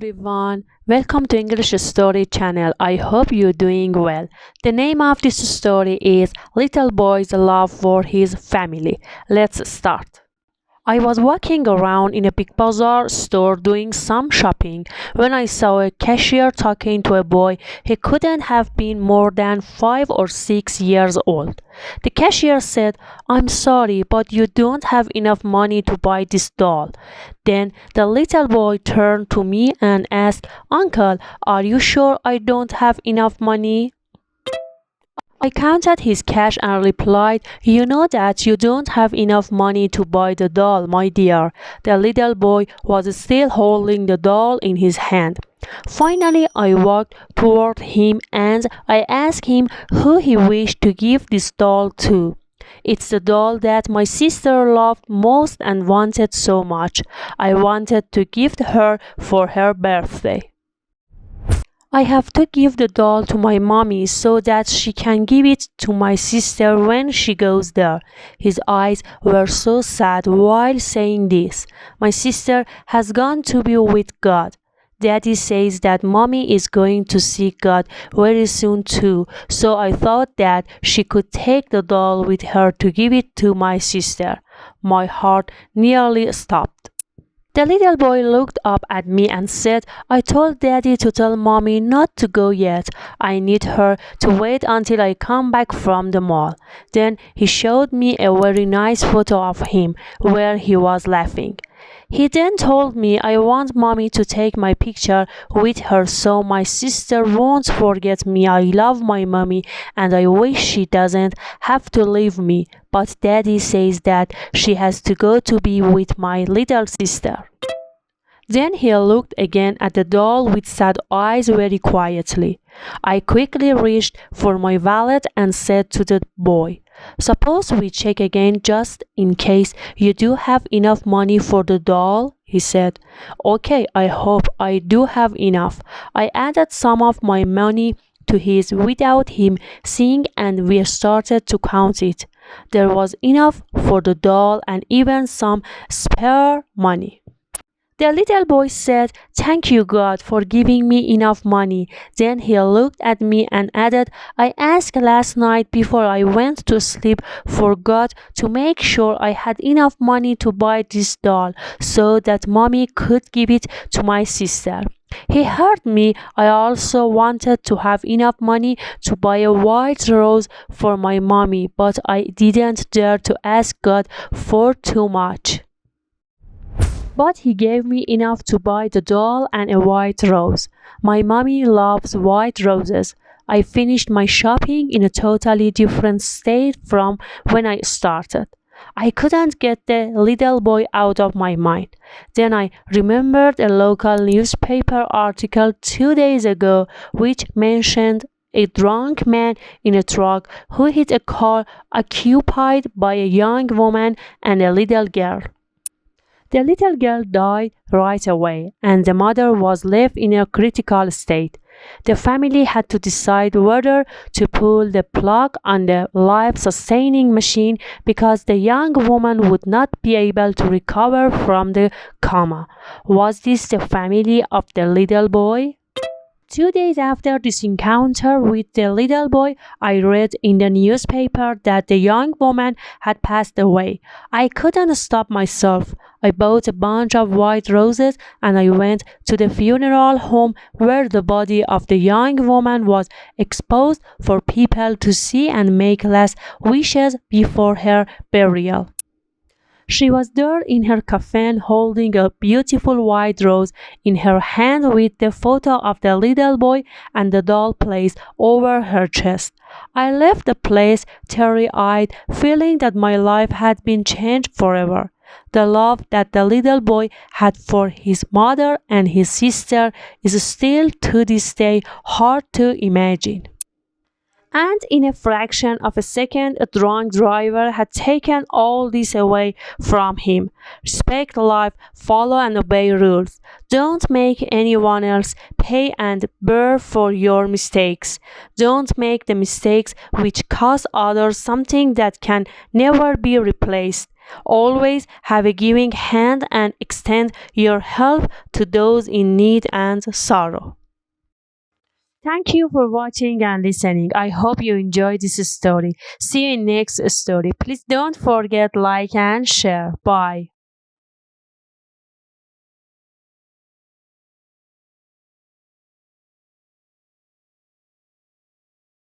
everyone, welcome to English Story channel. I hope you're doing well. The name of this story is Little Boy's Love for His Family. Let's start. I was walking around in a big bazaar store doing some shopping when I saw a cashier talking to a boy. He couldn't have been more than 5 or 6 years old. The cashier said, "I'm sorry, but you don't have enough money to buy this doll." Then the little boy turned to me and asked, "Uncle, are you sure I don't have enough money?" I counted his cash and replied, "You know that you don't have enough money to buy the doll, my dear." The little boy was still holding the doll in his hand. Finally, I walked toward him and I asked him who he wished to give this doll to. "It's the doll that my sister loved most and wanted so much. I wanted to gift her for her birthday. I have to give the doll to my mommy so that she can give it to my sister when she goes there." His eyes were so sad while saying this. "My sister has gone to be with God. Daddy says that mommy is going to see God very soon too, so I thought that she could take the doll with her to give it to my sister." My heart nearly stopped. The little boy looked up at me and said, "I told Daddy to tell Mommy not to go yet. I need her to wait until I come back from the mall." Then he showed me a very nice photo of him where he was laughing. He then told me, "I want Mommy to take my picture with her so my sister won't forget me. I love my mommy and I wish she doesn't have to leave me. But Daddy says that she has to go to be with my little sister." Then he looked again at the doll with sad eyes very quietly. I quickly reached for my wallet and said to the boy, "Suppose we check again just in case you do have enough money for the doll?" He said, "Okay, I hope I do have enough." I added some of my money to his without him seeing and we started to count it. There was enough for the doll and even some spare money. The little boy said, "Thank you, God, for giving me enough money." Then he looked at me and added, "I asked last night before I went to sleep for God to make sure I had enough money to buy this doll so that mommy could give it to my sister." He heard me. I also wanted to have enough money to buy a white rose for my mommy, but I didn't dare to ask God for too much. But he gave me enough to buy the doll and a white rose. My mommy loves white roses. I finished my shopping in a totally different state from when I started. I couldn't get the little boy out of my mind. Then I remembered a local newspaper article 2 days ago which mentioned a drunk man in a truck who hit a car occupied by a young woman and a little girl. The little girl died right away, and the mother was left in a critical state. The family had to decide whether to pull the plug on the life-sustaining machine because the young woman would not be able to recover from the coma. Was this the family of the little boy? 2 days after this encounter with the little boy, I read in the newspaper that the young woman had passed away. I couldn't stop myself. I bought a bunch of white roses and I went to the funeral home where the body of the young woman was exposed for people to see and make last wishes before her burial. She was there in her coffin holding a beautiful white rose in her hand with the photo of the little boy and the doll placed over her chest. I left the place teary-eyed, feeling that my life had been changed forever. The love that the little boy had for his mother and his sister is still to this day hard to imagine. And in a fraction of a second, a drunk driver had taken all this away from him. Respect life, follow and obey rules. Don't make anyone else pay and bear for your mistakes. Don't make the mistakes which cost others something that can never be replaced. Always have a giving hand and extend your help to those in need and sorrow. Thank you for watching and listening. I hope you enjoyed this story. See you in next story. Please don't forget like and share. Bye.